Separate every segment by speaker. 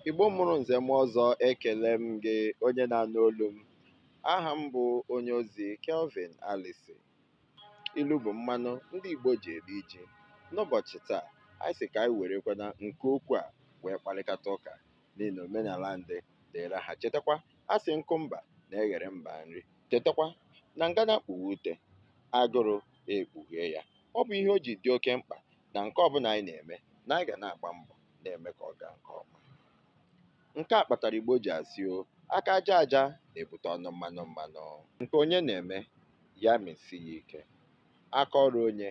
Speaker 1: Igbo mụrụ nze m ọzọ, ekele m gị onye na-anụ olu m. Aha m bụ onye ozi Kelvin Alison. Ilu bụ mmanụ ndị Igbo ji eri ji. N'ụbọchị taa, anyị sị ka anyị werekwana nke okwu a wee kparịkata ụka n'ihi na omenala ndị dịra ha. Chetakwa, a sị nkụ mba na-eghere mba nri. Chetakwa na ngana kpuwe ute, agụrụ ekpughe ya. Ọ bụ ihe o ji dị oke mkpa na nke ọbụla anyị na-eme na anyị ga na-agba mbọ na-eme ka ọ gaa nke ọma. Nke a kpatara Igbo ji asị o, aka aja aja na-ebute ọnụ mmanụ mmanụ. Nke onye na-eme ya mesi ya ike, aka ọrụ onye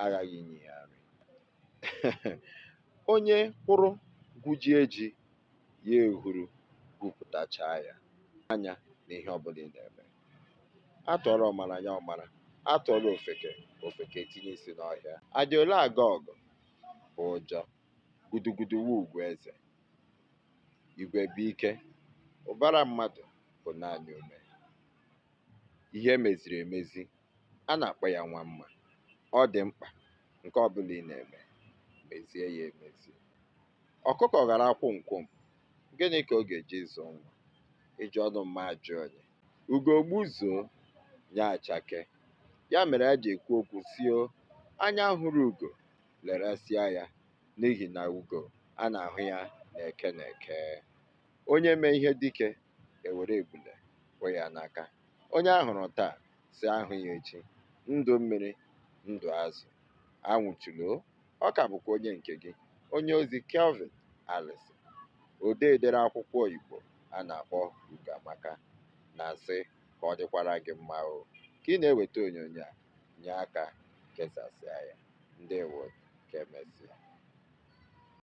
Speaker 1: aghaghị inye ya nri. Onye kwụrụ gwujie ji, ya ehuru gwupụtachaa ya. Anya na ihe ọbụla ị na-eme. Atụọrọ ọmara ya ọmara, atụọrọ ofeke ofeke tinye isi n'ọhịa. Aja ole aga ọgụ bụ ụjọ, gudugudu wu ugwu eze. Igwe bụ ike, ụbara mmadụ bụ naanị ume. Ihe meziri emezi, a na-akpọ ya nwa mma. Ọ dị mkpa nke ọbụla ị na-eme, mezie ya emezi. Ọkụkọ ghara akwụ nkwụm, gịnị ka ọ ga-eji zụọ nwa? Iji ọnụ mma ajụ onye. Ugo gbuzuo, ya achake. Ya mere a ji ekwu okwu si o, anya hụrụ ugo leresịa ya, n'ihi na ugo a na-ahụ ya na-eke na-eke. Onye mee ihe dike ewere ebule kwụ ya n'aka. Onye ahụrụ taa si ahụ ya echi. Ndụ mmiri, ndụ azụ. Anwụchulu o, ọ ka bụkwa onye nke gị, onye ozi Kelvin Alison. Odee dere akwụkwọ Igbo a na-akpọ Ugoamaka na-asị ka ọ dịkwara gị mma o. Ka ị na-eweta onyonyo a, nye aka kesasịa ya. Ndewo, ka emesịa.